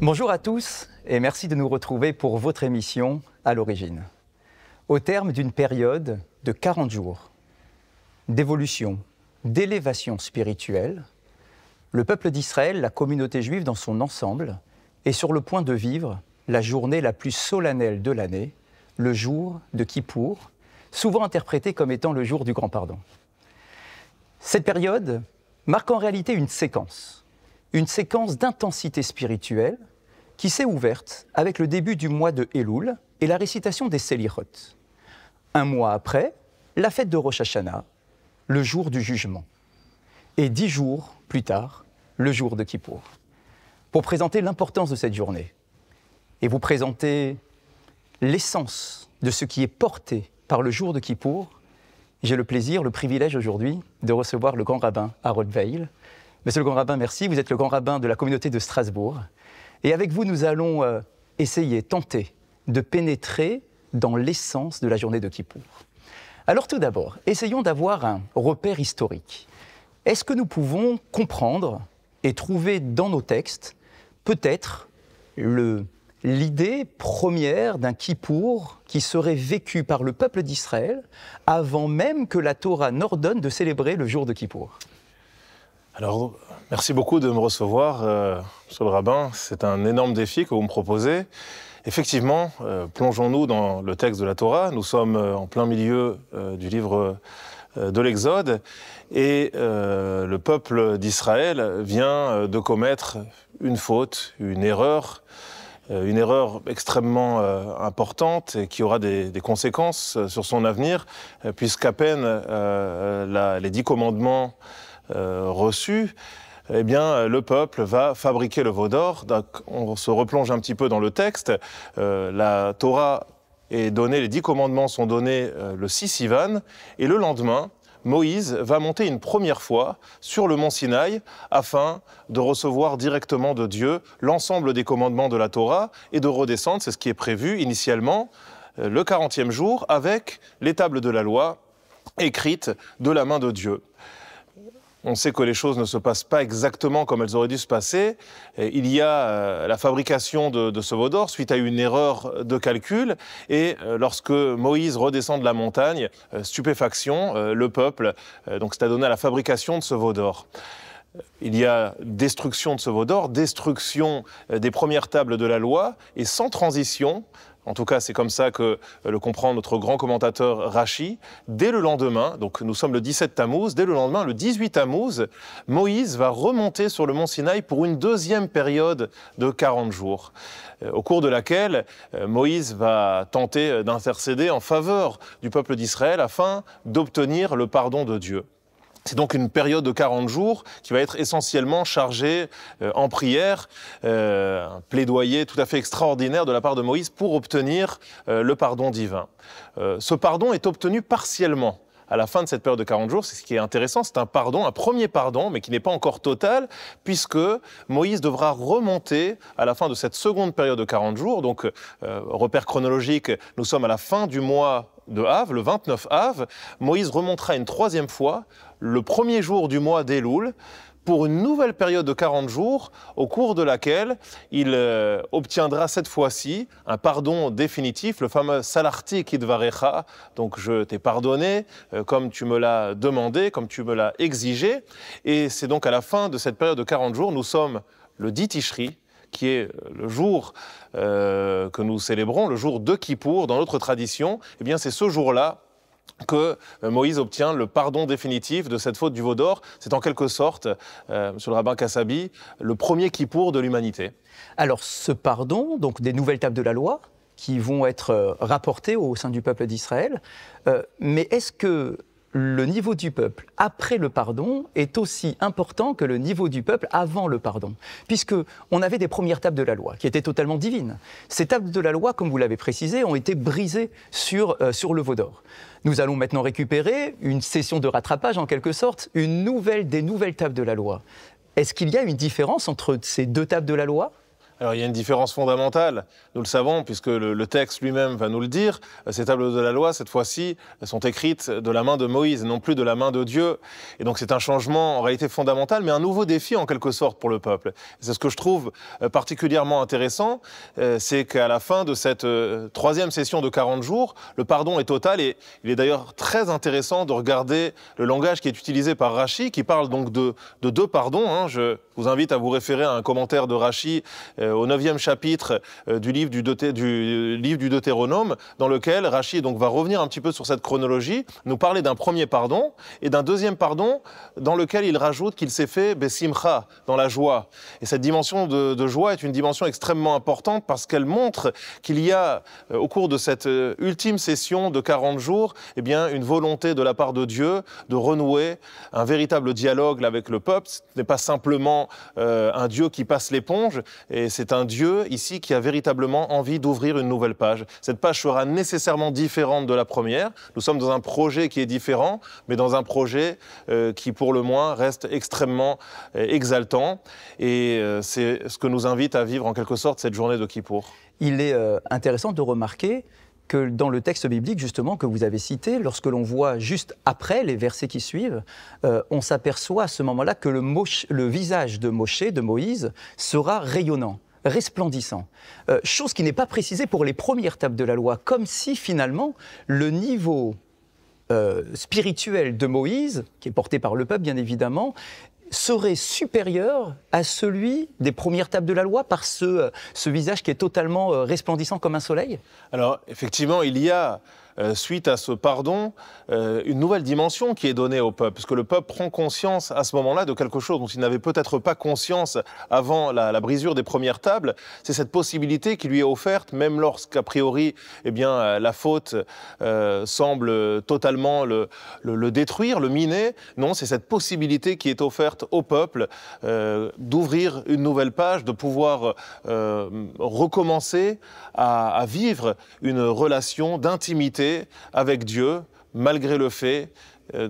Bonjour à tous et merci de nous retrouver pour votre émission À l'origine. Au terme d'une période de 40 jours d'évolution, d'élévation spirituelle, le peuple d'Israël, la communauté juive dans son ensemble, est sur le point de vivre la journée la plus solennelle de l'année, le jour de Kippour, souvent interprété comme étant le jour du grand pardon. Cette période marque en réalité une séquence d'intensité spirituelle qui s'est ouverte avec le début du mois de Elul et la récitation des Selichot. Un mois après, la fête de Rosh Hashanah, le jour du jugement. Et 10 jours plus tard, le jour de Kippour. Pour présenter l'importance de cette journée et vous présenter l'essence de ce qui est porté par le jour de Kippour, j'ai le plaisir, le privilège aujourd'hui de recevoir le grand rabbin Harold Weil. Monsieur le grand rabbin, merci. Vous êtes le grand rabbin de la communauté de Strasbourg. Et avec vous, nous allons tenter de pénétrer dans l'essence de la journée de Kippour. Alors tout d'abord, essayons d'avoir un repère historique. Est-ce que nous pouvons comprendre et trouver dans nos textes peut-être l'idée première d'un Kippour qui serait vécu par le peuple d'Israël avant même que la Torah n'ordonne de célébrer le jour de Kippour? Alors, merci beaucoup de me recevoir, monsieur le rabbin. C'est un énorme défi que vous me proposez. Effectivement, plongeons-nous dans le texte de la Torah. Nous sommes en plein milieu du livre de l'Exode et le peuple d'Israël vient de commettre une faute, une erreur extrêmement importante et qui aura des conséquences sur son avenir, puisqu'à peine les 10 commandements reçus, eh bien, le peuple va fabriquer le veau d'or. Donc, on se replonge un petit peu dans le texte. La Torah est donnée, les 10 commandements sont donnés le 6 Sivan, et le lendemain, Moïse va monter une première fois sur le mont Sinaï afin de recevoir directement de Dieu l'ensemble des commandements de la Torah et de redescendre, c'est ce qui est prévu initialement, le 40e jour, avec les tables de la loi écrites de la main de Dieu. On sait que les choses ne se passent pas exactement comme elles auraient dû se passer. Il y a la fabrication de ce veau d'or suite à une erreur de calcul. Et lorsque Moïse redescend de la montagne, stupéfaction, le peuple, donc c'est à donner à la fabrication de ce veau d'or. Il y a destruction de ce veau d'or, destruction des premières tables de la loi, et sans transition, en tout cas c'est comme ça que le comprend notre grand commentateur Rashi, dès le lendemain, donc nous sommes le 17 Tammuz, dès le lendemain, le 18 Tammuz, Moïse va remonter sur le mont Sinaï pour une deuxième période de 40 jours, au cours de laquelle Moïse va tenter d'intercéder en faveur du peuple d'Israël afin d'obtenir le pardon de Dieu. C'est donc une période de 40 jours qui va être essentiellement chargée en prière, un plaidoyer tout à fait extraordinaire de la part de Moïse pour obtenir le pardon divin. Ce pardon est obtenu partiellement à la fin de cette période de 40 jours. C'est ce qui est intéressant, c'est un pardon, un premier pardon, mais qui n'est pas encore total, puisque Moïse devra remonter à la fin de cette seconde période de 40 jours. Donc, repère chronologique, nous sommes à la fin du mois de Av, le 29 Av. Moïse remontera une troisième fois, le premier jour du mois d'Elul, pour une nouvelle période de 40 jours, au cours de laquelle il obtiendra cette fois-ci un pardon définitif, le fameux Salarti Kidvarecha, donc je t'ai pardonné comme tu me l'as demandé, comme tu me l'as exigé. Et c'est donc à la fin de cette période de 40 jours, nous sommes le 10 Tishri, qui est le jour que nous célébrons, le jour de Kippour, dans notre tradition. Eh bien, c'est ce jour-là que Moïse obtient le pardon définitif de cette faute du veau d'or. C'est en quelque sorte, monsieur le rabbin Kassabi, le premier Kippour de l'humanité. Alors, ce pardon, donc des nouvelles tables de la loi, qui vont être rapportées au sein du peuple d'Israël, mais est-ce que le niveau du peuple après le pardon est aussi important que le niveau du peuple avant le pardon, puisqu'on avait des premières tables de la loi qui étaient totalement divines. Ces tables de la loi, comme vous l'avez précisé, ont été brisées sur le veau d'or. Nous allons maintenant récupérer une session de rattrapage, en quelque sorte, des nouvelles tables de la loi. Est-ce qu'il y a une différence entre ces deux tables de la loi ? Alors il y a une différence fondamentale, nous le savons, puisque le texte lui-même va nous le dire. Ces tables de la loi, cette fois-ci, sont écrites de la main de Moïse, non plus de la main de Dieu. Et donc c'est un changement en réalité fondamental, mais un nouveau défi en quelque sorte pour le peuple. C'est ce que je trouve particulièrement intéressant, c'est qu'à la fin de cette troisième session de 40 jours, le pardon est total. Et il est d'ailleurs très intéressant de regarder le langage qui est utilisé par Rachi, qui parle donc de deux pardons. Hein. Je vous invite à vous référer à un commentaire de Rachi au 9e chapitre du livre du Deutéronome, dans lequel Rachi donc va revenir un petit peu sur cette chronologie, nous parler d'un premier pardon et d'un deuxième pardon dans lequel il rajoute qu'il s'est fait besimcha, dans la joie. Et cette dimension de joie est une dimension extrêmement importante parce qu'elle montre qu'il y a, au cours de cette ultime session de 40 jours, eh bien, une volonté de la part de Dieu de renouer un véritable dialogue avec le peuple. Ce n'est pas simplement un Dieu qui passe l'éponge, et c'est un Dieu ici qui a véritablement envie d'ouvrir une nouvelle page. Cette page sera nécessairement différente de la première. Nous sommes dans un projet qui est différent, mais dans un projet qui, pour le moins, reste extrêmement exaltant. Et c'est ce que nous invite à vivre en quelque sorte cette journée de Kippour. Il est intéressant de remarquer que dans le texte biblique, justement, que vous avez cité, lorsque l'on voit juste après les versets qui suivent, on s'aperçoit à ce moment-là que le visage de Moïse, sera rayonnant, resplendissant. Chose qui n'est pas précisée pour les premières tables de la loi, comme si finalement le niveau spirituel de Moïse, qui est porté par le peuple bien évidemment, serait supérieur à celui des premières tables de la loi par ce visage qui est totalement resplendissant comme un soleil? Alors effectivement, il y a suite à ce pardon, une nouvelle dimension qui est donnée au peuple, parce que le peuple prend conscience à ce moment-là de quelque chose dont il n'avait peut-être pas conscience avant la brisure des premières tables. C'est cette possibilité qui lui est offerte, même lorsqu'a priori, eh bien, la faute semble totalement le détruire, le miner. Non, c'est cette possibilité qui est offerte au peuple d'ouvrir une nouvelle page, de pouvoir recommencer à vivre une relation d'intimité avec Dieu, malgré le fait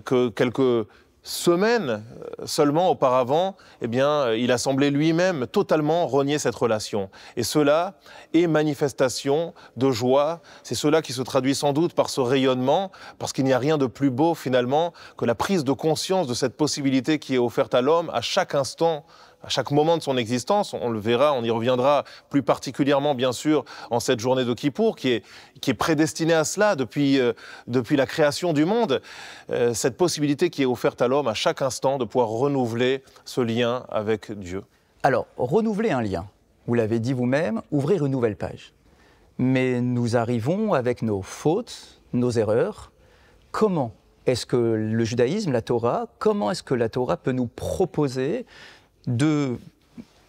que quelques semaines seulement auparavant, eh bien, il a semblé lui-même totalement renier cette relation. Et cela est manifestation de joie. C'est cela qui se traduit sans doute par ce rayonnement, parce qu'il n'y a rien de plus beau finalement que la prise de conscience de cette possibilité qui est offerte à l'homme à chaque instant, à chaque moment de son existence. On le verra, on y reviendra plus particulièrement bien sûr en cette journée de Kippour qui est prédestinée à cela depuis la création du monde. Cette possibilité qui est offerte à l'homme à chaque instant de pouvoir renouveler ce lien avec Dieu. Alors, renouveler un lien, vous l'avez dit vous-même, ouvrir une nouvelle page. Mais nous arrivons avec nos fautes, nos erreurs. Comment est-ce que le judaïsme, la Torah, comment est-ce que la Torah peut nous proposer de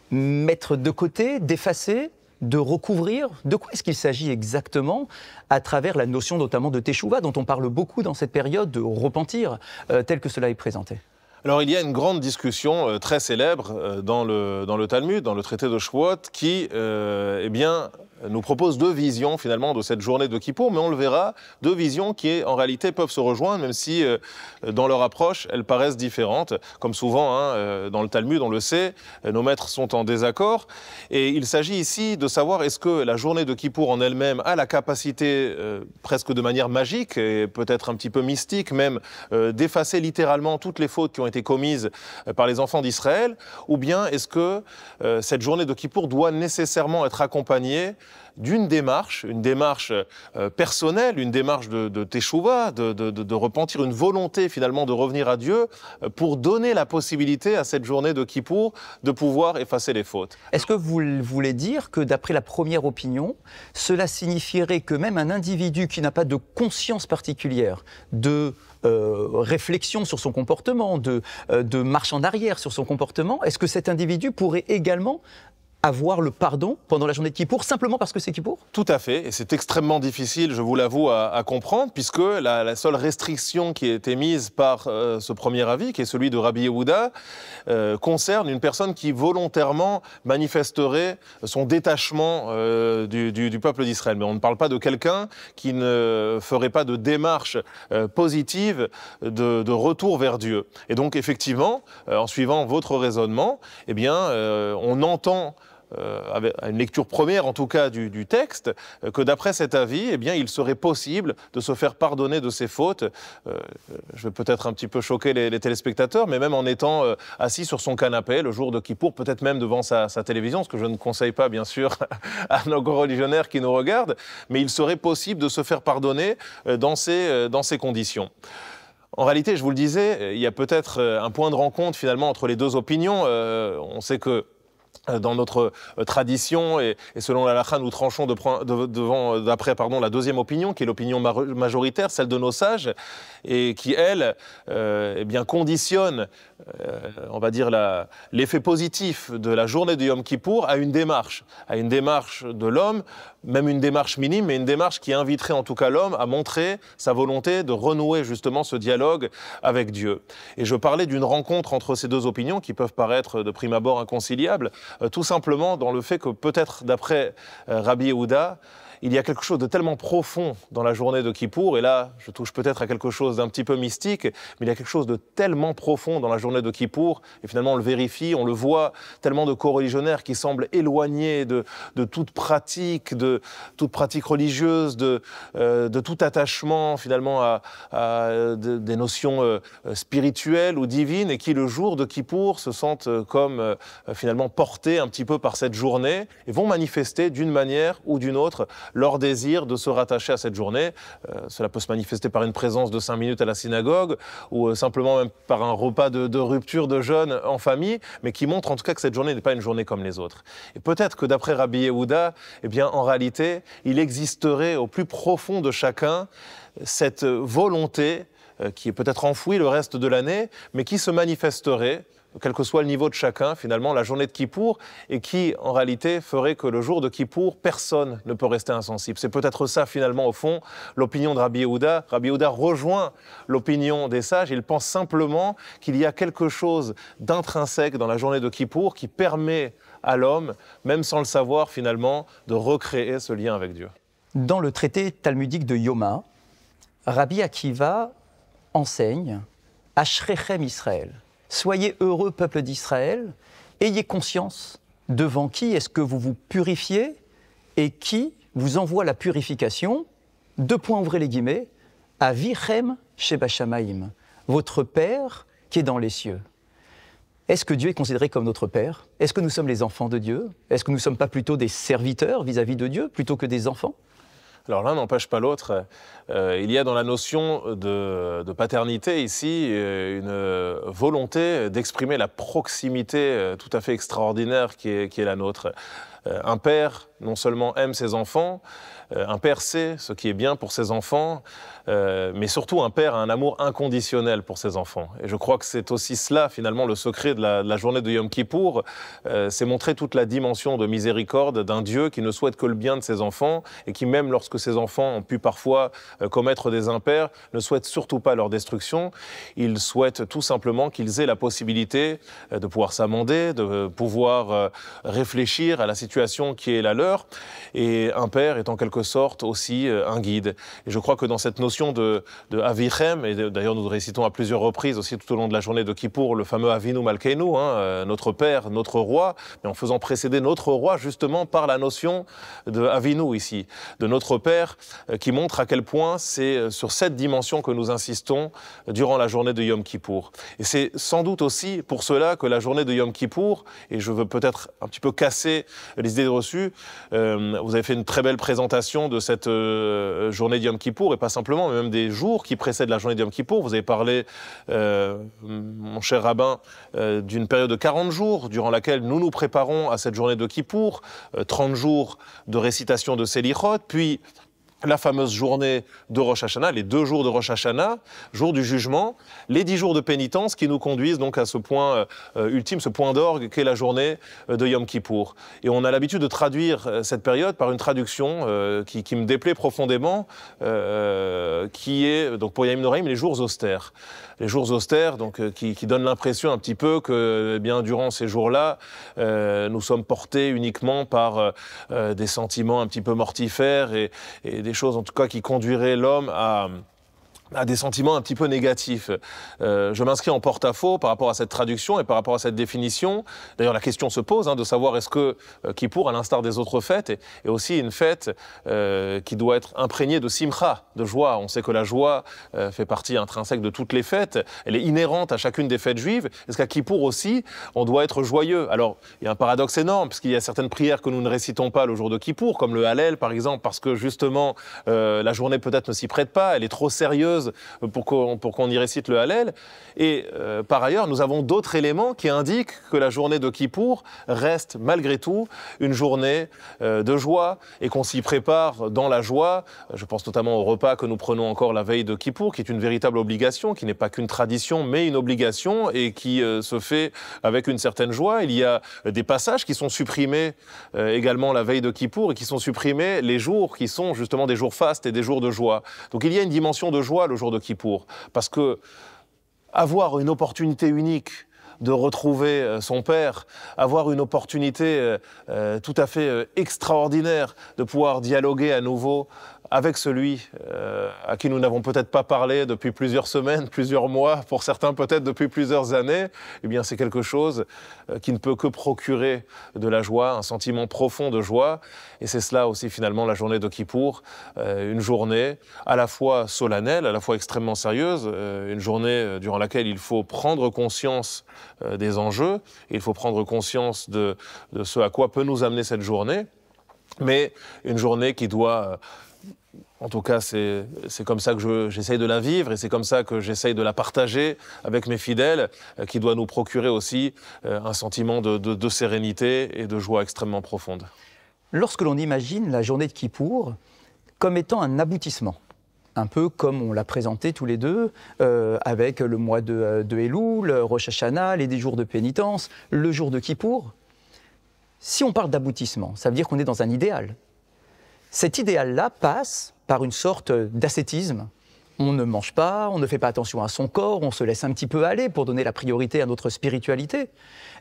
mettre de côté, d'effacer, de recouvrir? De quoi est-ce qu'il s'agit exactement à travers la notion notamment de teshuva, dont on parle beaucoup dans cette période, de repentir, tel que cela est présenté? Alors il y a une grande discussion très célèbre dans le Talmud, dans le traité de Shavuot, qui eh bien, nous propose deux visions finalement de cette journée de Kippour, mais on le verra, deux visions qui en réalité peuvent se rejoindre, même si dans leur approche elles paraissent différentes. Comme souvent dans le Talmud, on le sait, nos maîtres sont en désaccord, et il s'agit ici de savoir est-ce que la journée de Kippour en elle-même a la capacité, presque de manière magique et peut-être un petit peu mystique même, d'effacer littéralement toutes les fautes qui ont été commises par les enfants d'Israël, ou bien est-ce que cette journée de Kippour doit nécessairement être accompagnée d'une démarche, une démarche personnelle, une démarche de teshuva, de repentir, une volonté finalement de revenir à Dieu pour donner la possibilité à cette journée de Kippour de pouvoir effacer les fautes. Est-ce que vous voulez dire que d'après la première opinion, cela signifierait que même un individu qui n'a pas de conscience particulière, de réflexion sur son comportement, de marche en arrière sur son comportement, est-ce que cet individu pourrait également avoir le pardon pendant la journée de Kippour, simplement parce que c'est Kippour? Tout à fait, et c'est extrêmement difficile, je vous l'avoue, à comprendre, puisque la seule restriction qui a été mise par ce premier avis, qui est celui de Rabbi Yehuda, concerne une personne qui volontairement manifesterait son détachement du peuple d'Israël. Mais on ne parle pas de quelqu'un qui ne ferait pas de démarche positive de retour vers Dieu. Et donc, effectivement, en suivant votre raisonnement, eh bien, on entend à une lecture première en tout cas du texte, que d'après cet avis, eh bien, il serait possible de se faire pardonner de ses fautes. Je vais peut-être un petit peu choquer les téléspectateurs, mais même en étant assis sur son canapé le jour de Kippour, peut-être même devant sa télévision, ce que je ne conseille pas bien sûr à nos religionnaires qui nous regardent, mais il serait possible de se faire pardonner dans ces conditions. En réalité, je vous le disais, il y a peut-être un point de rencontre finalement entre les deux opinions. On sait que dans notre tradition et selon la halakha, nous tranchons d'après la deuxième opinion, qui est l'opinion majoritaire, celle de nos sages, et qui, elle, eh bien, conditionne, on va dire, l'effet positif de la journée de Yom Kippour à une démarche de l'homme, même une démarche minime, mais une démarche qui inviterait en tout cas l'homme à montrer sa volonté de renouer justement ce dialogue avec Dieu. Et je parlais d'une rencontre entre ces deux opinions qui peuvent paraître de prime abord inconciliables, tout simplement dans le fait que peut-être d'après Rabbi Yehuda, il y a quelque chose de tellement profond dans la journée de Kippour, et là je touche peut-être à quelque chose d'un petit peu mystique, mais il y a quelque chose de tellement profond dans la journée de Kippour, et finalement on le vérifie, on le voit, tellement de coreligionnaires qui semblent éloignés de toute pratique religieuse, de tout attachement finalement à des notions spirituelles ou divines, et qui le jour de Kippour se sentent comme finalement portés un petit peu par cette journée, et vont manifester d'une manière ou d'une autre leur désir de se rattacher à cette journée. Cela peut se manifester par une présence de 5 minutes à la synagogue ou simplement même par un repas de rupture de jeûne en famille, mais qui montre en tout cas que cette journée n'est pas une journée comme les autres. Et peut-être que d'après Rabbi Yehuda, eh bien, en réalité, il existerait au plus profond de chacun cette volonté qui est peut-être enfouie le reste de l'année, mais qui se manifesterait, quel que soit le niveau de chacun, finalement, la journée de Kippour, et qui, en réalité, ferait que le jour de Kippour, personne ne peut rester insensible. C'est peut-être ça, finalement, au fond, l'opinion de Rabbi Yehuda. Rabbi Yehuda rejoint l'opinion des sages. Il pense simplement qu'il y a quelque chose d'intrinsèque dans la journée de Kippour qui permet à l'homme, même sans le savoir, finalement, de recréer ce lien avec Dieu. Dans le traité talmudique de Yoma, Rabbi Akiva enseigne « Ashrechem Israël ». Soyez heureux, peuple d'Israël, ayez conscience devant qui est-ce que vous vous purifiez et qui vous envoie la purification, ouvrez les guillemets, Avichem Sheba Shamayim, votre Père qui est dans les cieux. Est-ce que Dieu est considéré comme notre Père? Est-ce que nous sommes les enfants de Dieu? Est-ce que nous ne sommes pas plutôt des serviteurs vis-à-vis de Dieu plutôt que des enfants? Alors l'un n'empêche pas l'autre. Il y a dans la notion de paternité ici une volonté d'exprimer la proximité tout à fait extraordinaire qui est la nôtre. Un père non seulement aime ses enfants, un père sait ce qui est bien pour ses enfants, mais surtout un père a un amour inconditionnel pour ses enfants. Et je crois que c'est aussi cela finalement le secret de la journée de Yom Kippour, c'est montrer toute la dimension de miséricorde d'un Dieu qui ne souhaite que le bien de ses enfants et qui même lorsque ses enfants ont pu parfois commettre des impairs, ne souhaite surtout pas leur destruction. Il souhaite tout simplement qu'ils aient la possibilité de pouvoir s'amender, de pouvoir réfléchir à la situation qui est la leur. Et un père est en quelque sorte aussi un guide. Et je crois que dans cette notion de Avichem, et d'ailleurs nous récitons à plusieurs reprises aussi tout au long de la journée de Kippour le fameux Avinu Malkeinu, notre père, notre roi, mais en faisant précéder notre roi justement par la notion de Avinu ici, de notre père, qui montre à quel point c'est sur cette dimension que nous insistons durant la journée de Yom Kippour. Et c'est sans doute aussi pour cela que la journée de Yom Kippour, et je veux peut-être un petit peu casser les idées reçues, vous avez fait une très belle présentation de cette journée de Yom Kippour, et pas simplement, mais même des jours qui précèdent la journée de Yom Kippour. Vous avez parlé, mon cher rabbin, d'une période de 40 jours, durant laquelle nous nous préparons à cette journée de Kippour, 30 jours de récitation de Selichot, puis la fameuse journée de Rosh Hashanah, les 2 jours de Rosh Hashanah, jour du jugement, les 10 jours de pénitence qui nous conduisent donc à ce point ultime, ce point d'orgue qu'est la journée de Yom Kippour. Et on a l'habitude de traduire cette période par une traduction qui me déplaît profondément, qui est donc pour Yamim Noraim les jours austères. Les jours austères, donc, qui donnent l'impression un petit peu que, eh bien, durant ces jours-là, nous sommes portés uniquement par des sentiments un petit peu mortifères et des choses, en tout cas, qui conduiraient l'homme à a des sentiments un petit peu négatifs. Je m'inscris en porte-à-faux par rapport à cette traduction et par rapport à cette définition. D'ailleurs, la question se pose de savoir est-ce que Kippour, à l'instar des autres fêtes, est aussi une fête qui doit être imprégnée de simcha, de joie. On sait que la joie fait partie intrinsèque de toutes les fêtes. Elle est inhérente à chacune des fêtes juives. Est-ce qu'à Kippour aussi, on doit être joyeux? Alors, il y a un paradoxe énorme, parce qu'il y a certaines prières que nous ne récitons pas le jour de Kippour, comme le Hallel, par exemple, parce que justement, la journée peut-être ne s'y prête pas, elle est trop sérieuse pour qu'on y récite le Hallel. Et par ailleurs, nous avons d'autres éléments qui indiquent que la journée de Kippour reste malgré tout une journée de joie et qu'on s'y prépare dans la joie. Je pense notamment au repas que nous prenons encore la veille de Kippour, qui est une véritable obligation, qui n'est pas qu'une tradition, mais une obligation et qui se fait avec une certaine joie. Il y a des passages qui sont supprimés également la veille de Kippour et qui sont supprimés les jours qui sont justement des jours fastes et des jours de joie. Donc il y a une dimension de joie le jour de Kippour, parce que avoir une opportunité unique de retrouver son père, avoir une opportunité tout à fait extraordinaire de pouvoir dialoguer à nouveau avec celui à qui nous n'avons peut-être pas parlé depuis plusieurs semaines, plusieurs mois, pour certains peut-être depuis plusieurs années, eh bien c'est quelque chose qui ne peut que procurer de la joie, un sentiment profond de joie. Et c'est cela aussi finalement la journée de Kippour, une journée à la fois solennelle, à la fois extrêmement sérieuse, une journée durant laquelle il faut prendre conscience des enjeux, et il faut prendre conscience de ce à quoi peut nous amener cette journée, mais une journée qui doit... En tout cas, c'est comme ça que j'essaye de la vivre et c'est comme ça que j'essaye de la partager avec mes fidèles, qui doit nous procurer aussi un sentiment de sérénité et de joie extrêmement profonde. Lorsque l'on imagine la journée de Kippour comme étant un aboutissement, un peu comme on l'a présenté tous les deux, avec le mois de Elul, Rosh Hashanah, les 10 jours de pénitence, le jour de Kippour, si on parle d'aboutissement, ça veut dire qu'on est dans un idéal. Cet idéal-là passe par une sorte d'ascétisme. On ne mange pas, on ne fait pas attention à son corps, on se laisse un petit peu aller pour donner la priorité à notre spiritualité.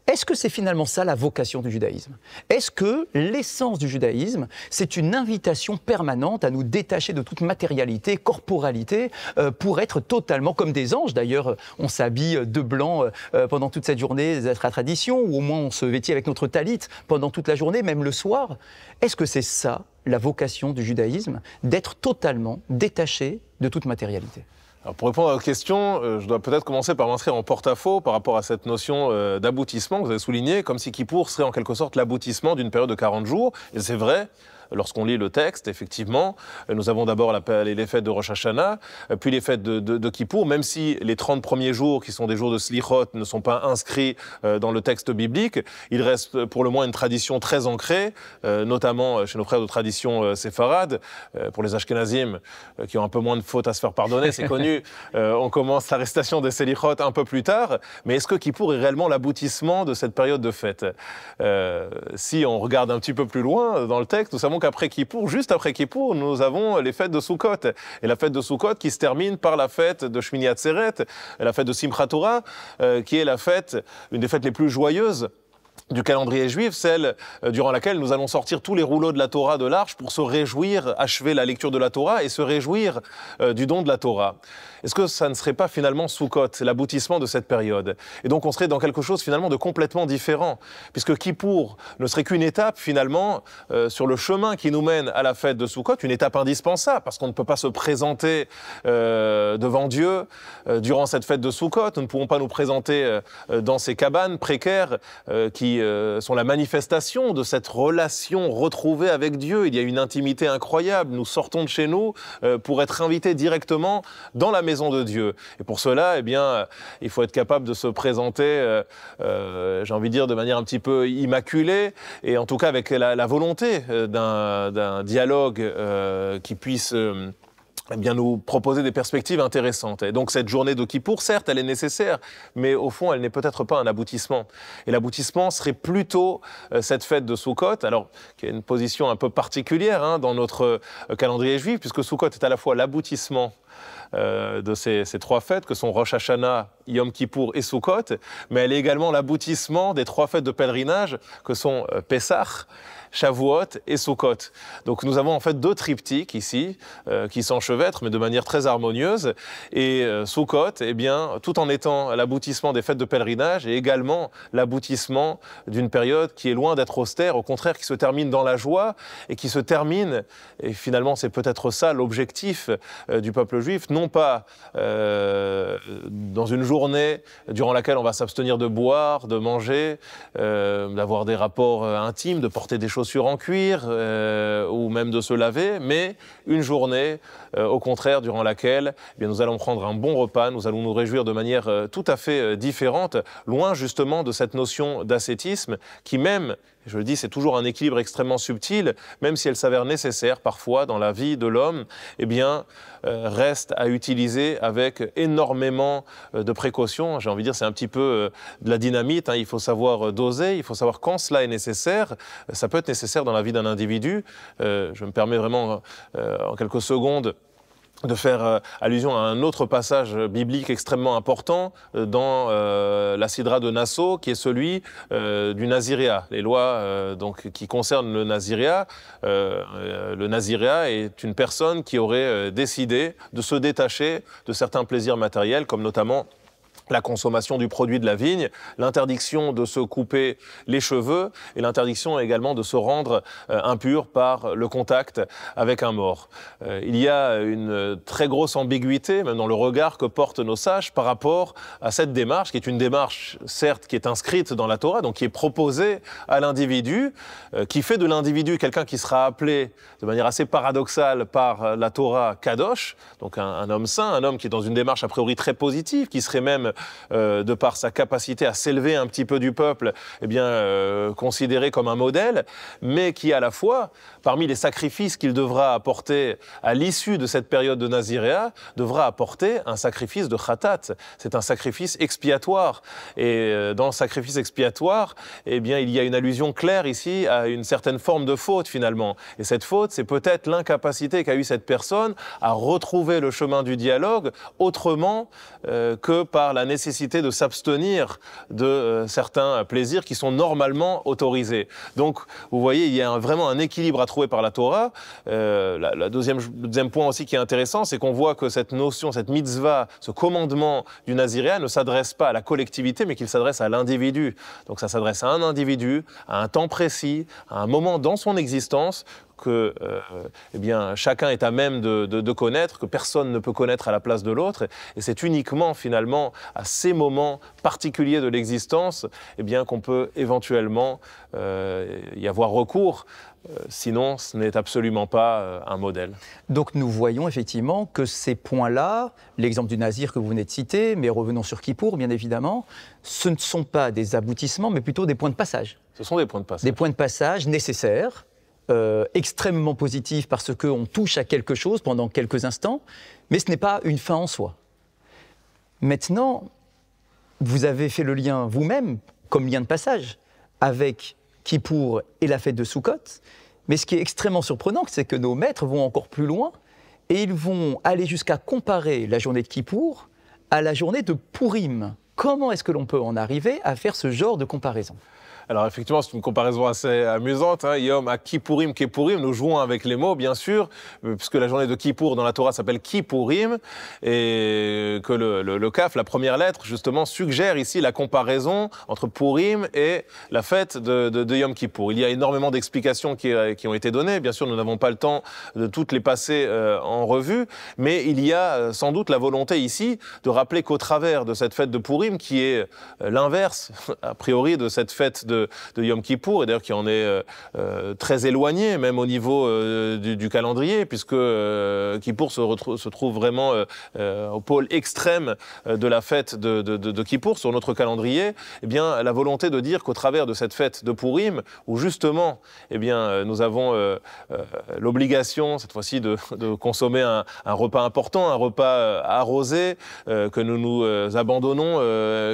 Est-ce que c'est finalement ça la vocation du judaïsme? Est-ce que l'essence du judaïsme, c'est une invitation permanente à nous détacher de toute matérialité, corporalité, pour être totalement comme des anges? D'ailleurs, on s'habille de blanc pendant toute cette journée, c'est la tradition, ou au moins on se vêtit avec notre talit pendant toute la journée, même le soir. Est-ce que c'est ça la vocation du judaïsme, d'être totalement détaché de toute matérialité? Alors pour répondre à votre question, je dois peut-être commencer par m'inscrire en porte-à-faux par rapport à cette notion d'aboutissement que vous avez souligné, comme si Kippour serait en quelque sorte l'aboutissement d'une période de 40 jours. Et c'est vrai. Lorsqu'on lit le texte, effectivement, nous avons d'abord les fêtes de Rosh Hashanah, puis les fêtes de Kippour, même si les 30 premiers jours, qui sont des jours de Slichot, ne sont pas inscrits dans le texte biblique, il reste pour le moins une tradition très ancrée, notamment chez nos frères de tradition séfarade. Pour les Ashkenazim, qui ont un peu moins de fautes à se faire pardonner, c'est connu, on commence l'arrestation des Slichot un peu plus tard, mais est-ce que Kippour est réellement l'aboutissement de cette période de fête? Si on regarde un petit peu plus loin dans le texte, nous savons qu'après Kippour, juste après Kippour, nous avons les fêtes de Sukkot. Et la fête de Sukkot qui se termine par la fête de Shmini Atzeret, la fête de Simchat Torah, qui est la fête, une des fêtes les plus joyeuses du calendrier juif, celle durant laquelle nous allons sortir tous les rouleaux de la Torah de l'arche pour se réjouir, achever la lecture de la Torah et se réjouir du don de la Torah. Est-ce que ça ne serait pas finalement Sukkot, l'aboutissement de cette période? Et donc on serait dans quelque chose finalement de complètement différent, puisque Kippour ne serait qu'une étape finalement sur le chemin qui nous mène à la fête de Sukkot, une étape indispensable, parce qu'on ne peut pas se présenter devant Dieu durant cette fête de Sukkot, nous ne pouvons pas nous présenter dans ces cabanes précaires qui sont la manifestation de cette relation retrouvée avec Dieu. Il y a une intimité incroyable, nous sortons de chez nous pour être invités directement dans la maison de Dieu. Et pour cela, eh bien, il faut être capable de se présenter, j'ai envie de dire, de manière un petit peu immaculée, et en tout cas avec la volonté d'un dialogue qui puisse eh bien, nous proposer des perspectives intéressantes. Et donc cette journée de Kippour, certes, elle est nécessaire, mais au fond, elle n'est peut-être pas un aboutissement. Et l'aboutissement serait plutôt cette fête de Sukkot, alors qui a une position un peu particulière dans notre calendrier juif, puisque Sukkot est à la fois l'aboutissement de ces 3 fêtes que sont Rosh Hashanah, Yom Kippour et Sukkot, mais elle est également l'aboutissement des 3 fêtes de pèlerinage que sont Pessah, Shavuot et Sukkot. Donc nous avons en fait 2 triptyques ici qui s'enchevêtrent mais de manière très harmonieuse, et Sukkot, eh bien, tout en étant l'aboutissement des fêtes de pèlerinage, est également l'aboutissement d'une période qui est loin d'être austère, au contraire qui se termine dans la joie et qui se termine, et finalement c'est peut-être ça l'objectif du peuple juif, non pas dans une journée durant laquelle on va s'abstenir de boire, de manger, d'avoir des rapports intimes, de porter des chaussures en cuir ou même de se laver, mais une journée, au contraire, durant laquelle eh bien, nous allons prendre un bon repas, nous allons nous réjouir de manière tout à fait différente, loin justement de cette notion d'ascétisme qui même, je le dis, c'est toujours un équilibre extrêmement subtil, même si elle s'avère nécessaire parfois dans la vie de l'homme, eh bien, reste à utiliser avec énormément de précautions. J'ai envie de dire, c'est un petit peu de la dynamite, hein. Il faut savoir doser, il faut savoir quand cela est nécessaire. Ça peut être nécessaire dans la vie d'un individu. Je me permets vraiment, en quelques secondes, de faire allusion à un autre passage biblique extrêmement important dans la Sidra de Nassau, qui est celui du Naziréat. Les lois donc, qui concernent le Naziréat. Le Naziréat est une personne qui aurait décidé de se détacher de certains plaisirs matériels, comme notamment la consommation du produit de la vigne, l'interdiction de se couper les cheveux et l'interdiction également de se rendre impur par le contact avec un mort. Il y a une très grosse ambiguïté, même dans le regard que portent nos sages par rapport à cette démarche, qui est une démarche, certes, qui est inscrite dans la Torah, donc qui est proposée à l'individu, qui fait de l'individu quelqu'un qui sera appelé de manière assez paradoxale par la Torah Kadosh, donc un homme saint, un homme qui est dans une démarche a priori très positive, qui serait même de par sa capacité à s'élever un petit peu du peuple, eh bien, considéré comme un modèle, mais qui à la fois, parmi les sacrifices qu'il devra apporter à l'issue de cette période de Naziréa, devra apporter un sacrifice de khatat. C'est un sacrifice expiatoire. Et dans le sacrifice expiatoire, eh bien, il y a une allusion claire ici à une certaine forme de faute finalement. Et cette faute, c'est peut-être l'incapacité qu'a eue cette personne à retrouver le chemin du dialogue autrement que par la nécessité de s'abstenir de certains plaisirs qui sont normalement autorisés. Donc, vous voyez, il y a vraiment un équilibre à trouver par la Torah. Le deuxième point aussi qui est intéressant, c'est qu'on voit que cette notion, cette mitzvah, ce commandement du Naziréa ne s'adresse pas à la collectivité, mais qu'il s'adresse à l'individu. Donc ça s'adresse à un individu, à un temps précis, à un moment dans son existence, que eh bien, chacun est à même de connaître, que personne ne peut connaître à la place de l'autre. Et c'est uniquement, finalement, à ces moments particuliers de l'existence eh bien, qu'on peut éventuellement y avoir recours. Sinon, ce n'est absolument pas un modèle. Donc nous voyons effectivement que ces points-là, l'exemple du Nazir que vous venez de citer, mais revenons sur Kippour, bien évidemment, ce ne sont pas des aboutissements, mais plutôt des points de passage. Ce sont des points de passage. Des points de passage nécessaires, extrêmement positif parce qu'on touche à quelque chose pendant quelques instants, mais ce n'est pas une fin en soi. Maintenant, vous avez fait le lien vous-même, comme lien de passage, avec Kippour et la fête de Sukkot, mais ce qui est extrêmement surprenant, c'est que nos maîtres vont encore plus loin et ils vont aller jusqu'à comparer la journée de Kippour à la journée de Pourim. Comment est-ce que l'on peut en arriver à faire ce genre de comparaison ? Alors effectivement, c'est une comparaison assez amusante. Hein. Yom à Kippourim, Kippourim, nous jouons avec les mots, bien sûr, puisque la journée de Kippour dans la Torah s'appelle Kippourim, et que le Kaf, la première lettre, justement, suggère ici la comparaison entre Pourim et la fête de Yom Kippour. Il y a énormément d'explications qui ont été données. Bien sûr, nous n'avons pas le temps de toutes les passer en revue, mais il y a sans doute la volonté ici de rappeler qu'au travers de cette fête de Pourim, qui est l'inverse, a priori, de cette fête de Yom Kippour, et d'ailleurs qui en est très éloigné, même au niveau du calendrier, puisque Kippour se trouve vraiment au pôle extrême de la fête de Kippour sur notre calendrier. Eh bien, la volonté de dire qu'au travers de cette fête de Pourim, où justement, eh bien, nous avons l'obligation, cette fois-ci, de consommer un repas important, un repas arrosé, que nous nous abandonnons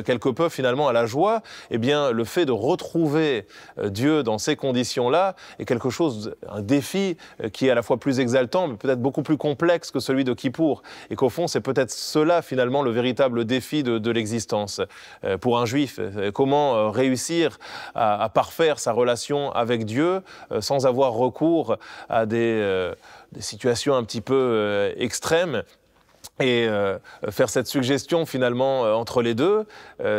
quelque peu finalement à la joie, eh bien, le fait de retrouver retrouver Dieu dans ces conditions-là est quelque chose, un défi qui est à la fois plus exaltant, mais peut-être beaucoup plus complexe que celui de Kippour. Et qu'au fond, c'est peut-être cela, finalement, le véritable défi de l'existence. Pour un juif, comment réussir à parfaire sa relation avec Dieu sans avoir recours à des situations un petit peu extrêmes. Et faire cette suggestion finalement entre les deux,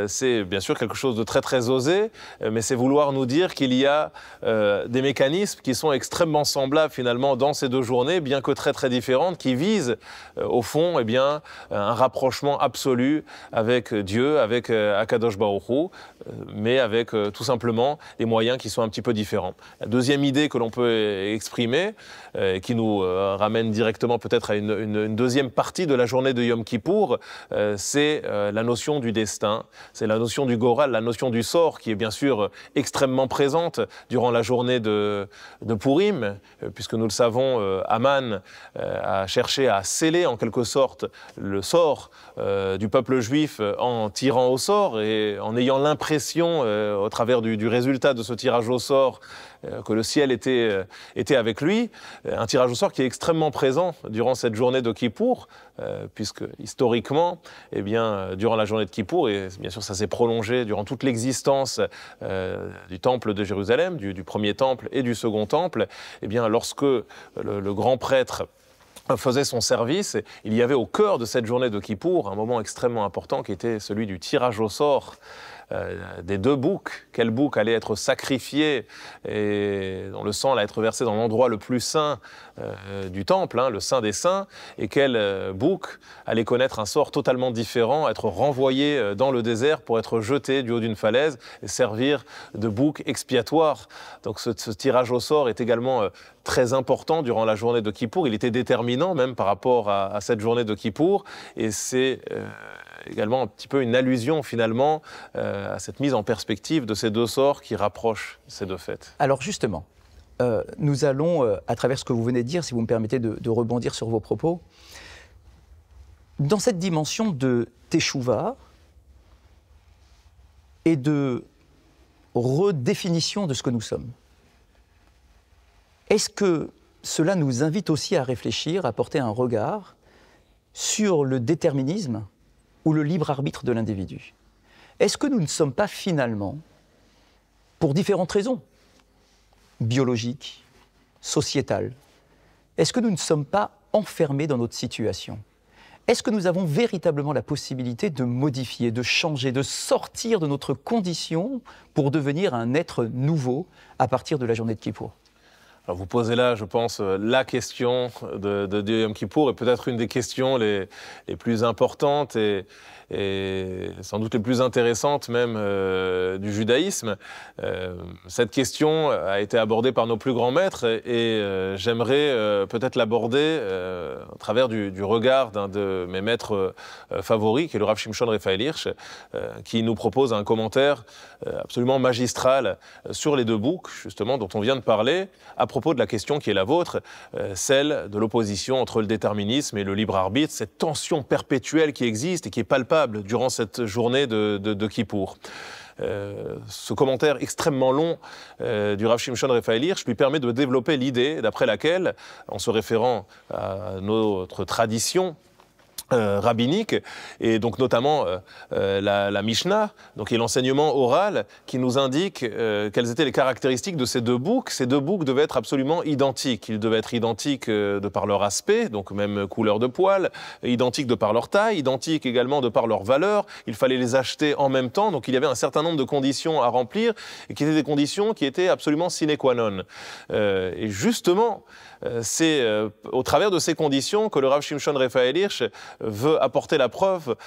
c'est bien sûr quelque chose de très très osé, mais c'est vouloir nous dire qu'il y a des mécanismes qui sont extrêmement semblables finalement dans ces deux journées, bien que très très différentes, qui visent au fond un rapprochement absolu avec Dieu, avec Akadosh Baruch Hu, mais avec tout simplement des moyens qui sont un petit peu différents. La deuxième idée que l'on peut exprimer, qui nous ramène directement peut-être à une deuxième partie de la journée de Yom Kippour, c'est la notion du destin, c'est la notion du Goral, la notion du sort qui est bien sûr extrêmement présente durant la journée de Purim, puisque nous le savons, Haman a cherché à sceller en quelque sorte le sort du peuple juif en tirant au sort et en ayant l'impression, au travers du résultat de ce tirage au sort, que le ciel était avec lui, un tirage au sort qui est extrêmement présent durant cette journée de Kippour, puisque historiquement, durant la journée de Kippour, et bien sûr ça s'est prolongé durant toute l'existence du temple de Jérusalem, du premier temple et du second temple, lorsque le grand prêtre faisait son service, il y avait au cœur de cette journée de Kippour un moment extrêmement important qui était celui du tirage au sort des deux boucs. Quel bouc allait être sacrifié et dont le sang allait être versé dans l'endroit le plus saint du temple, le saint des saints, et quel bouc allait connaître un sort totalement différent, être renvoyé dans le désert pour être jeté du haut d'une falaise et servir de bouc expiatoire. Donc ce tirage au sort est également très important durant la journée de Kippour. Il était déterminant même par rapport à cette journée de Kippour, et c'est également un petit peu une allusion finalement à cette mise en perspective de ces deux sorts qui rapprochent ces deux fêtes. Alors justement, nous allons, à travers ce que vous venez de dire, si vous me permettez de rebondir sur vos propos, dans cette dimension de teshuva et de redéfinition de ce que nous sommes. Est-ce que cela nous invite aussi à réfléchir, à porter un regard sur le déterminisme ou le libre arbitre de l'individu? Est-ce que nous ne sommes pas finalement, pour différentes raisons, biologiques, sociétales, est-ce que nous ne sommes pas enfermés dans notre situation? Est-ce que nous avons véritablement la possibilité de modifier, de changer, de sortir de notre condition pour devenir un être nouveau à partir de la journée de Kippour? Alors vous posez là, je pense, la question de Yom Kippour, et peut-être une des questions les plus importantes et sans doute les plus intéressantes même du judaïsme. Cette question a été abordée par nos plus grands maîtres et j'aimerais peut-être l'aborder au travers du regard d'un de mes maîtres favoris, qui est le Rav Shimshon Raphaël Hirsch, qui nous propose un commentaire absolument magistral sur les deux boucs, justement, dont on vient de parler, à propos de la question qui est la vôtre, celle de l'opposition entre le déterminisme et le libre arbitre, cette tension perpétuelle qui existe et qui est palpable durant cette journée de Kippour. Ce commentaire extrêmement long du Rav Shimshon Raphaël Hirsch lui permet de développer l'idée d'après laquelle, en se référant à notre tradition rabbinique, et donc notamment la Mishnah, donc, qui est l'enseignement oral qui nous indique quelles étaient les caractéristiques de ces deux boucs. Ces deux boucs devaient être absolument identiques. Ils devaient être identiques de par leur aspect, donc même couleur de poil, identiques de par leur taille, identiques également de par leur valeur. Il fallait les acheter en même temps, donc il y avait un certain nombre de conditions à remplir, et qui étaient des conditions qui étaient absolument sine qua non. Et justement, c'est au travers de ces conditions que le Rav Shimshon Raphaël Hirsch veut apporter la preuve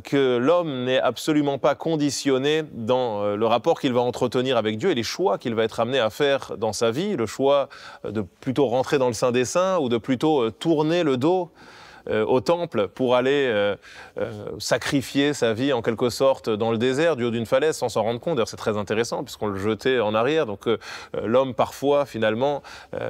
que l'homme n'est absolument pas conditionné dans le rapport qu'il va entretenir avec Dieu et les choix qu'il va être amené à faire dans sa vie, le choix de plutôt rentrer dans le Saint des Saints ou de plutôt tourner le dos au temple pour aller sacrifier sa vie en quelque sorte dans le désert du haut d'une falaise sans s'en rendre compte. D'ailleurs, c'est très intéressant puisqu'on le jetait en arrière. Donc l'homme parfois finalement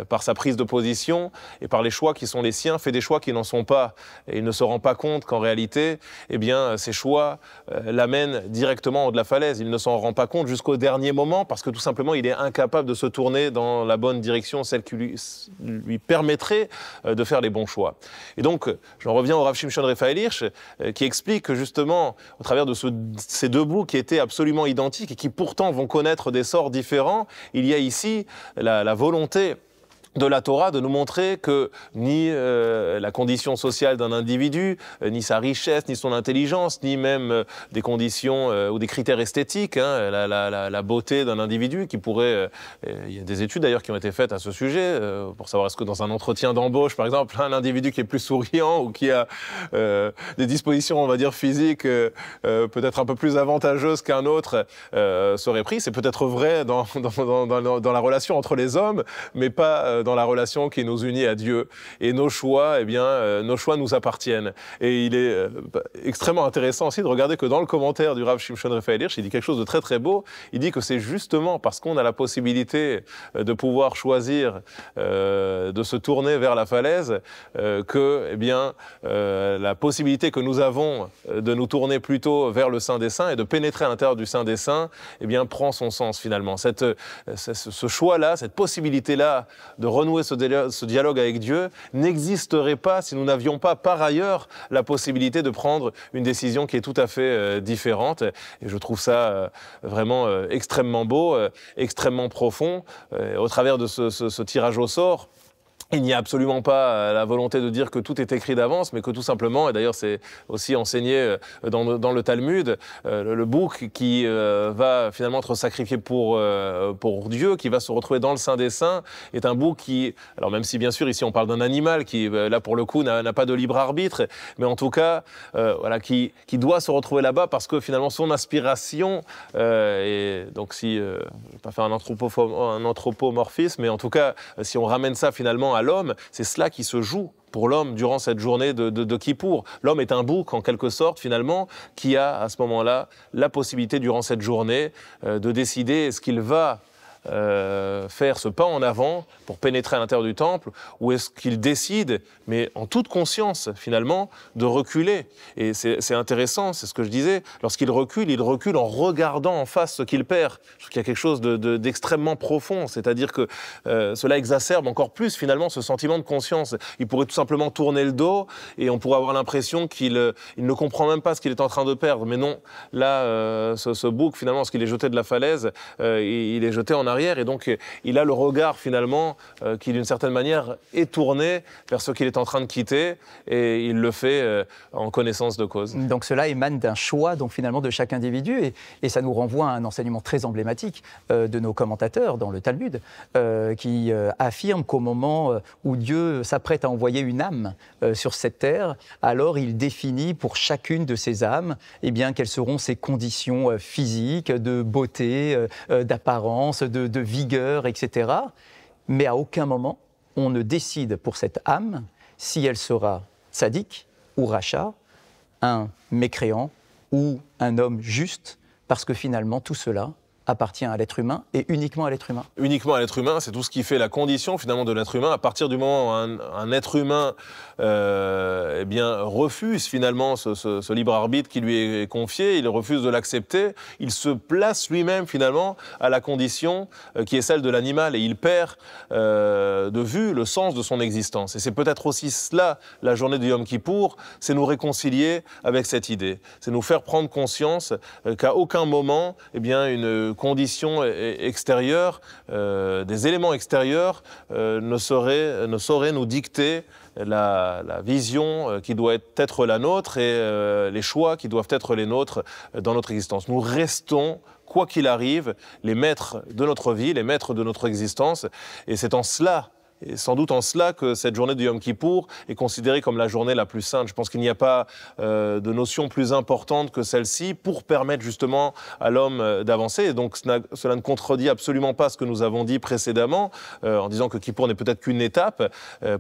par sa prise de position et par les choix qui sont les siens fait des choix qui n'en sont pas et il ne se rend pas compte qu'en réalité eh bien ces choix l'amènent directement en haut de la falaise. Il ne s'en rend pas compte jusqu'au dernier moment parce que tout simplement il est incapable de se tourner dans la bonne direction, celle qui lui permettrait de faire les bons choix. Et donc j'en reviens au Rav Shimshon Raphaël Hirsch qui explique que justement au travers de ces deux bouts qui étaient absolument identiques et qui pourtant vont connaître des sorts différents, il y a ici la volonté de la Torah de nous montrer que ni la condition sociale d'un individu, ni sa richesse, ni son intelligence, ni même des conditions ou des critères esthétiques, hein, la beauté d'un individu qui pourrait... il y a des études d'ailleurs qui ont été faites à ce sujet pour savoir est-ce que dans un entretien d'embauche, par exemple, un individu qui est plus souriant ou qui a des dispositions, on va dire, physiques peut-être un peu plus avantageuses qu'un autre serait pris. C'est peut-être vrai dans la relation entre les hommes, mais pas dans la relation qui nous unit à Dieu. Et nos choix, eh bien, nos choix nous appartiennent. Et il est extrêmement intéressant aussi de regarder que dans le commentaire du Rav Shimshon Raphaël Hirsch, il dit quelque chose de très très beau. Il dit que c'est justement parce qu'on a la possibilité de pouvoir choisir de se tourner vers la falaise que, eh bien, la possibilité que nous avons de nous tourner plutôt vers le Saint des Saints et de pénétrer à l'intérieur du Saint des Saints, eh bien, prend son sens finalement. Ce choix-là, cette possibilité-là de renouer ce dialogue avec Dieu n'existerait pas si nous n'avions pas par ailleurs la possibilité de prendre une décision qui est tout à fait différente. Et je trouve ça vraiment extrêmement beau, extrêmement profond. Au travers de ce tirage au sort, il n'y a absolument pas la volonté de dire que tout est écrit d'avance, mais que tout simplement, et d'ailleurs c'est aussi enseigné dans le Talmud, le bouc qui va finalement être sacrifié pour Dieu, qui va se retrouver dans le Saint des Saints, est un bouc qui, alors même si bien sûr ici on parle d'un animal qui là pour le coup n'a pas de libre arbitre, mais en tout cas voilà, qui doit se retrouver là-bas parce que finalement son aspiration, et donc si, je ne vais pas faire un anthropomorphisme, mais en tout cas si on ramène ça finalement à l'homme, c'est cela qui se joue pour l'homme durant cette journée de Kippour. L'homme est un bouc, en quelque sorte, finalement, qui a, à ce moment-là, la possibilité, durant cette journée, de décider est-ce qu'il va faire ce pas en avant pour pénétrer à l'intérieur du temple, ou est-ce qu'il décide, mais en toute conscience finalement, de reculer. Et c'est intéressant, c'est ce que je disais, lorsqu'il recule, il recule en regardant en face ce qu'il perd. Je trouve qu'il y a quelque chose d'extrêmement profond, c'est-à-dire que cela exacerbe encore plus finalement ce sentiment de conscience. Il pourrait tout simplement tourner le dos et on pourrait avoir l'impression qu'il ne comprend même pas ce qu'il est en train de perdre. Mais non, là, ce bouc finalement, lorsqu'il est jeté de la falaise, il est jeté en arrière et donc il a le regard finalement qui d'une certaine manière est tourné vers ce qu'il est en train de quitter et il le fait en connaissance de cause. Donc cela émane d'un choix donc finalement de chaque individu et ça nous renvoie à un enseignement très emblématique de nos commentateurs dans le Talmud qui affirme qu'au moment où Dieu s'apprête à envoyer une âme sur cette terre, alors il définit pour chacune de ces âmes eh bien, quelles seront ses conditions physiques, de beauté, d'apparence, de vigueur, etc. Mais à aucun moment, on ne décide pour cette âme si elle sera tzaddik ou racha, un mécréant ou un homme juste, parce que finalement, tout cela appartient à l'être humain et uniquement à l'être humain. Uniquement à l'être humain, c'est tout ce qui fait la condition finalement de l'être humain. À partir du moment où un être humain eh bien, refuse finalement ce libre arbitre qui lui est confié, il refuse de l'accepter, il se place lui-même finalement à la condition qui est celle de l'animal et il perd de vue le sens de son existence. Et c'est peut-être aussi cela la journée de Yom Kippour, c'est nous réconcilier avec cette idée, c'est nous faire prendre conscience qu'à aucun moment eh bien, une conditions extérieures, des éléments extérieurs ne sauraient nous dicter la vision qui doit être la nôtre et les choix qui doivent être les nôtres dans notre existence. Nous restons, quoi qu'il arrive, les maîtres de notre vie, les maîtres de notre existence. Et c'est en cela et sans doute en cela que cette journée de Yom Kippour est considérée comme la journée la plus sainte. Je pense qu'il n'y a pas de notion plus importante que celle-ci pour permettre justement à l'homme d'avancer. Et donc cela ne contredit absolument pas ce que nous avons dit précédemment en disant que Kippour n'est peut-être qu'une étape.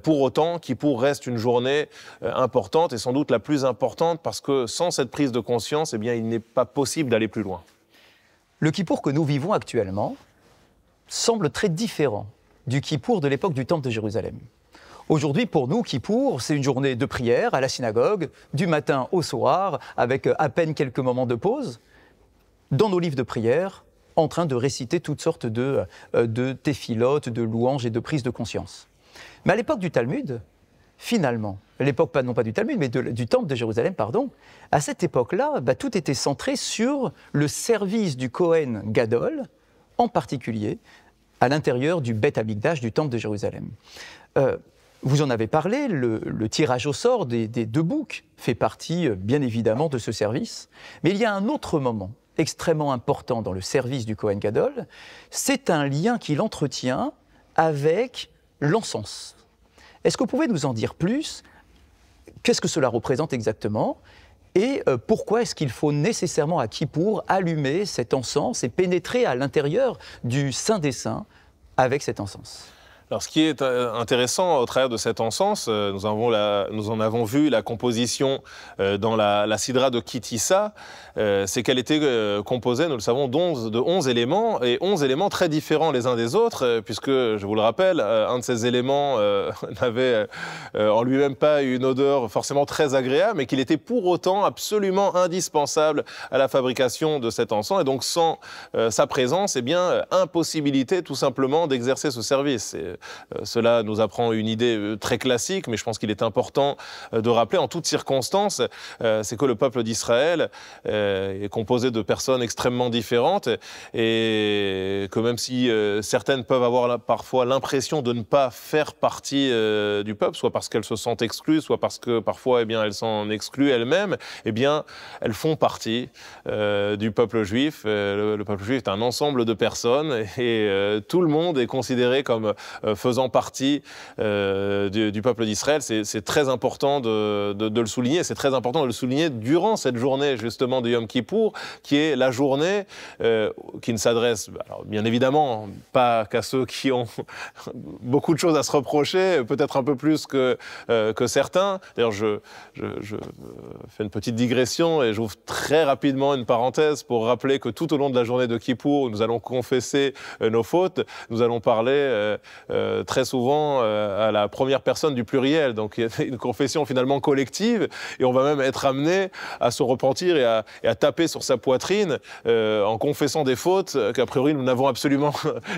Pour autant, Kippour reste une journée importante et sans doute la plus importante parce que sans cette prise de conscience, eh bien, il n'est pas possible d'aller plus loin. Le Kippour que nous vivons actuellement semble très différent du Kippour de l'époque du Temple de Jérusalem. Aujourd'hui, pour nous, Kippour, c'est une journée de prière à la synagogue, du matin au soir, avec à peine quelques moments de pause, dans nos livres de prière, en train de réciter toutes sortes de téphilotes, de louanges et de prises de conscience. Mais à l'époque du Talmud, finalement, l'époque non pas du Talmud, mais du Temple de Jérusalem, pardon, à cette époque-là, tout était centré sur le service du Kohen Gadol, en particulier à l'intérieur du Beth Amikdash, du Temple de Jérusalem. Vous en avez parlé, le tirage au sort des 2 boucs fait partie, bien évidemment, de ce service. Mais il y a un autre moment extrêmement important dans le service du Kohen Gadol, c'est un lien qu'il entretient avec l'encens. Est-ce que vous pouvez nous en dire plus? Qu'est-ce que cela représente exactement? Et pourquoi est-ce qu'il faut nécessairement à Kippour allumer cet encens et pénétrer à l'intérieur du Saint des Saints avec cet encens? Alors, ce qui est intéressant au travers de cet encens, nous en avons vu la composition dans la Sidra de Kitissa, c'est qu'elle était composée, nous le savons, de 11 éléments, et 11 éléments très différents les uns des autres, puisque, je vous le rappelle, un de ces éléments n'avait en lui-même pas une odeur forcément très agréable, mais qu'il était pour autant absolument indispensable à la fabrication de cet encens, et donc sans sa présence, eh bien, impossibilité tout simplement d'exercer ce service. Cela nous apprend une idée très classique, mais je pense qu'il est important de rappeler en toutes circonstances, c'est que le peuple d'Israël est composé de personnes extrêmement différentes et que même si certaines peuvent avoir parfois l'impression de ne pas faire partie du peuple, soit parce qu'elles se sentent exclues, soit parce que parfois elles s'en excluent elles-mêmes, eh bien, elles font partie du peuple juif. Le peuple juif est un ensemble de personnes et tout le monde est considéré comme faisant partie du peuple d'Israël. C'est très important de le souligner. C'est très important de le souligner durant cette journée justement de Yom Kippour, qui est la journée qui ne s'adresse, bien évidemment, pas qu'à ceux qui ont beaucoup de choses à se reprocher, peut-être un peu plus que certains. D'ailleurs, je fais une petite digression et j'ouvre très rapidement une parenthèse pour rappeler que tout au long de la journée de Kippour, nous allons confesser nos fautes. Nous allons parler très souvent à la première personne du pluriel, donc il y a une confession finalement collective, et on va même être amené à se repentir et à taper sur sa poitrine en confessant des fautes qu'a priori nous n'avons absolument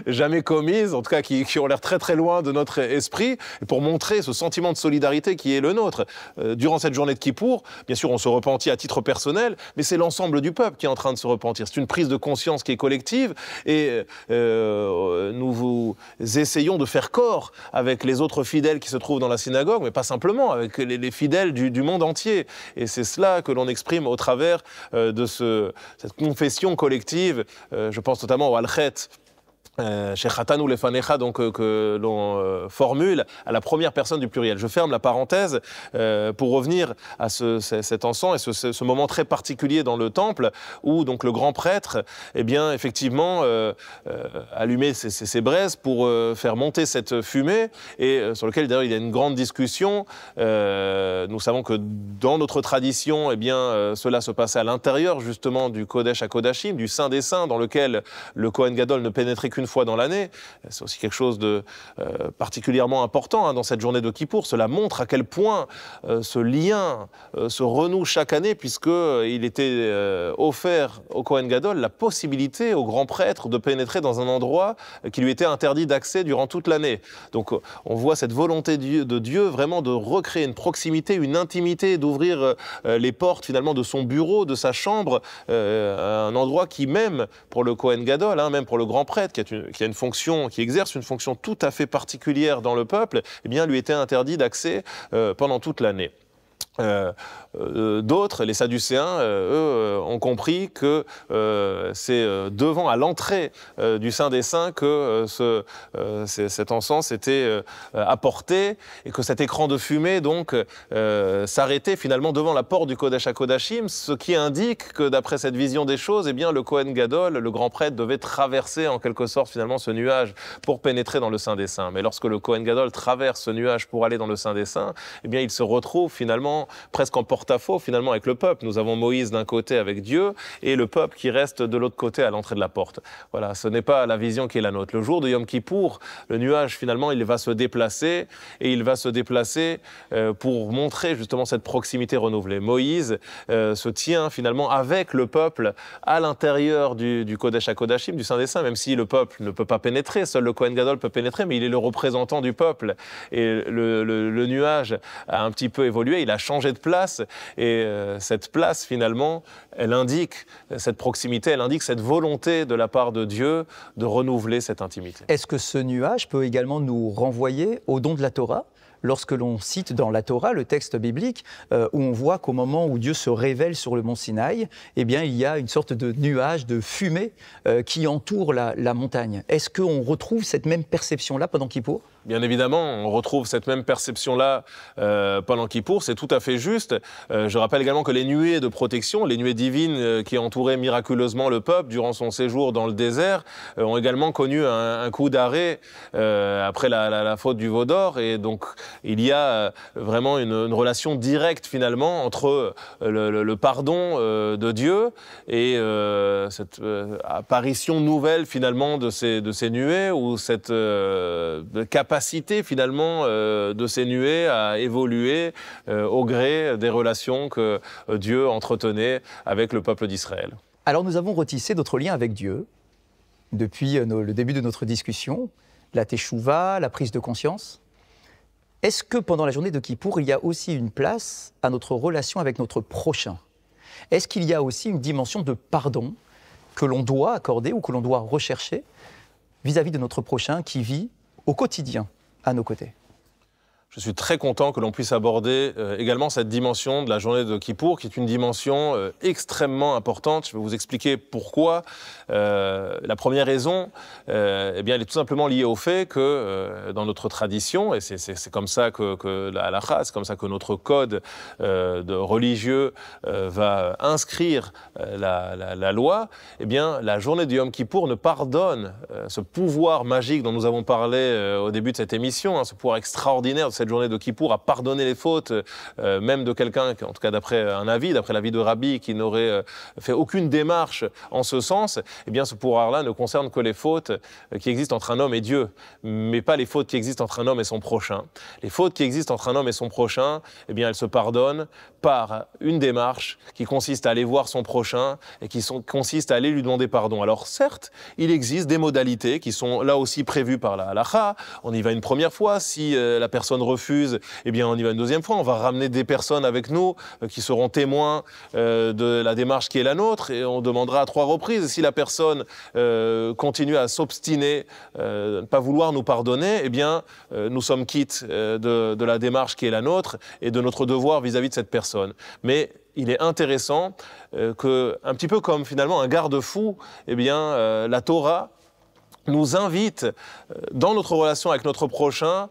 jamais commises, en tout cas qui ont l'air très très loin de notre esprit, et pour montrer ce sentiment de solidarité qui est le nôtre. Durant cette journée de Kippour, bien sûr on se repentit à titre personnel, mais c'est l'ensemble du peuple qui est en train de se repentir. C'est une prise de conscience qui est collective, et nous essayons de faire corps avec les autres fidèles qui se trouvent dans la synagogue, mais pas simplement, avec les fidèles du monde entier. Et c'est cela que l'on exprime au travers de cette confession collective. Je pense notamment au Alchet, chez Chatanu Lefanecha, donc que l'on formule à la première personne du pluriel. Je ferme la parenthèse pour revenir à cet encens et ce moment très particulier dans le temple où donc le grand prêtre, eh bien effectivement allumait ses braises pour faire monter cette fumée et sur lequel d'ailleurs il y a une grande discussion. Nous savons que dans notre tradition, eh bien cela se passait à l'intérieur justement du Kodesh HaKodashim, du Saint des Saints, dans lequel le Kohen Gadol ne pénétrait qu'une fois dans l'année. C'est aussi quelque chose de particulièrement important dans cette journée de Kippour. Cela montre à quel point ce lien se renoue chaque année, puisqu'il était offert au Kohen Gadol la possibilité au grand prêtre de pénétrer dans un endroit qui lui était interdit d'accès durant toute l'année. Donc on voit cette volonté de Dieu vraiment de recréer une proximité, une intimité, d'ouvrir les portes finalement de son bureau, de sa chambre, un endroit qui même pour le Kohen Gadol, même pour le grand prêtre qui exerce une fonction tout à fait particulière dans le peuple, eh bien lui était interdit d'accès pendant toute l'année. D'autres, les Sadducéens, eux, ont compris que c'est devant, à l'entrée du Saint des Saints, que cet encens était apporté et que cet écran de fumée donc s'arrêtait finalement devant la porte du Kodesh HaKodashim, ce qui indique que d'après cette vision des choses, eh bien, le Kohen Gadol, le grand prêtre, devait traverser en quelque sorte finalement ce nuage pour pénétrer dans le Saint des Saints. Mais lorsque le Kohen Gadol traverse ce nuage pour aller dans le Saint des Saints, eh bien, il se retrouve finalement presque en porte-à-faux finalement avec le peuple. Nous avons Moïse d'un côté avec Dieu et le peuple qui reste de l'autre côté à l'entrée de la porte. Voilà, ce n'est pas la vision qui est la nôtre. Le jour de Yom Kippour, le nuage finalement il va se déplacer et il va se déplacer pour montrer justement cette proximité renouvelée. Moïse se tient finalement avec le peuple à l'intérieur du Kodesh HaKodashim, du Saint des Saints, même si le peuple ne peut pas pénétrer, seul le Kohen Gadol peut pénétrer, mais il est le représentant du peuple. Et le nuage a un petit peu évolué, il a changé de place et cette place finalement elle indique cette proximité, elle indique cette volonté de la part de Dieu de renouveler cette intimité. Est-ce que ce nuage peut également nous renvoyer au don de la Torah ? Lorsque l'on cite dans la Torah, le texte biblique, où on voit qu'au moment où Dieu se révèle sur le mont Sinaï, eh bien, il y a une sorte de nuage, de fumée qui entoure la montagne. Est-ce qu'on retrouve cette même perception-là pendant Kippour ? Bien évidemment, on retrouve cette même perception-là pendant Kippour, c'est tout à fait juste. Je rappelle également que les nuées de protection, les nuées divines qui entouraient miraculeusement le peuple durant son séjour dans le désert, ont également connu un coup d'arrêt après la faute du veau d'or. Et donc, il y a vraiment une relation directe finalement entre le pardon de Dieu et cette apparition nouvelle finalement de ces nuées, ou cette capacité finalement de ces nuées à évoluer au gré des relations que Dieu entretenait avec le peuple d'Israël. Alors nous avons retissé d'autres liens avec Dieu depuis le début de notre discussion, la teshuva, la prise de conscience. Est-ce que pendant la journée de Kippour, il y a aussi une place à notre relation avec notre prochain ? Est-ce qu'il y a aussi une dimension de pardon que l'on doit accorder ou que l'on doit rechercher vis-à-vis de notre prochain qui vit au quotidien à nos côtés ? Je suis très content que l'on puisse aborder également cette dimension de la journée de Kippour, qui est une dimension extrêmement importante. Je vais vous expliquer pourquoi. La première raison, eh bien, elle est tout simplement liée au fait que dans notre tradition, et c'est comme ça que la halakha, c'est comme ça que notre code de religieux va inscrire la loi, eh bien, la journée de Yom Kippour ne pardonne ce pouvoir magique dont nous avons parlé au début de cette émission, ce pouvoir extraordinaire de cette journée de Kippour à pardonner les fautes, même de quelqu'un, en tout cas d'après l'avis de Rabbi, qui n'aurait fait aucune démarche en ce sens. Eh bien, ce pouvoir-là ne concerne que les fautes qui existent entre un homme et Dieu, mais pas les fautes qui existent entre un homme et son prochain. Les fautes qui existent entre un homme et son prochain, eh bien, elles se pardonnent par une démarche qui consiste à aller voir son prochain et qui consiste à aller lui demander pardon. Alors certes, il existe des modalités qui sont là aussi prévues par la halakha. On y va une première fois. Si la personne refuse, eh bien, on y va une deuxième fois. On va ramener des personnes avec nous qui seront témoins de la démarche qui est la nôtre, et on demandera à 3 reprises. Si la personne continue à s'obstiner, ne pas vouloir nous pardonner, eh bien, nous sommes quittes de la démarche qui est la nôtre et de notre devoir vis-à-vis de cette personne. Mais il est intéressant que, un petit peu comme finalement un garde-fou, eh bien, la Torah nous invite, dans notre relation avec notre prochain,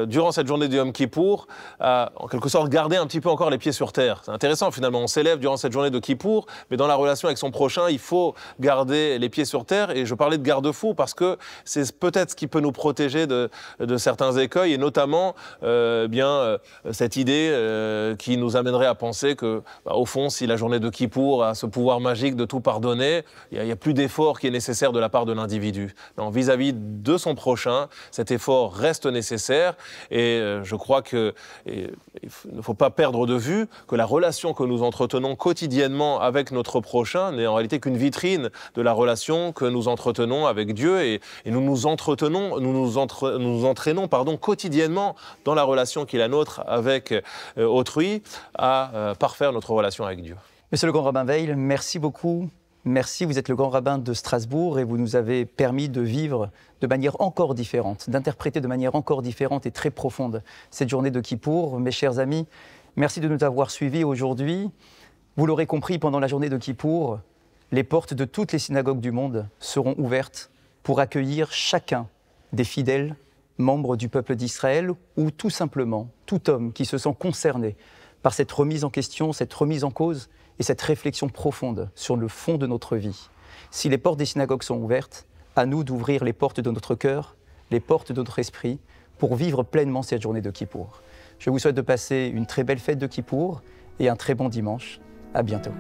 durant cette journée de Yom Kippour, à, en quelque sorte, garder un petit peu encore les pieds sur terre. C'est intéressant, finalement, on s'élève durant cette journée de Kippour, mais dans la relation avec son prochain, il faut garder les pieds sur terre. Et je parlais de garde-fou parce que c'est peut-être ce qui peut nous protéger de certains écueils, et notamment cette idée qui nous amènerait à penser que, au fond, si la journée de Kippour a ce pouvoir magique de tout pardonner, il n'y a plus d'effort qui est nécessaire de la part de l'individu. Non, vis-à-vis de son prochain, cet effort reste nécessaire, et je crois qu'il ne faut pas perdre de vue que la relation que nous entretenons quotidiennement avec notre prochain n'est en réalité qu'une vitrine de la relation que nous entretenons avec Dieu, et nous nous entraînons quotidiennement dans la relation qui est la nôtre avec autrui à parfaire notre relation avec Dieu. Monsieur le Grand Rabbin Weil, merci beaucoup. Merci, vous êtes le grand rabbin de Strasbourg et vous nous avez permis de vivre de manière encore différente, d'interpréter de manière encore différente et très profonde cette journée de Kippour. Mes chers amis, Merci de nous avoir suivis aujourd'hui. Vous l'aurez compris, pendant la journée de Kippour, les portes de toutes les synagogues du monde seront ouvertes pour accueillir chacun des fidèles membres du peuple d'Israël ou tout simplement tout homme qui se sent concerné par cette remise en question, cette remise en cause et cette réflexion profonde sur le fond de notre vie. Si les portes des synagogues sont ouvertes, à nous d'ouvrir les portes de notre cœur, les portes de notre esprit, pour vivre pleinement cette journée de Kippour. Je vous souhaite de passer une très belle fête de Kippour et un très bon dimanche. À bientôt.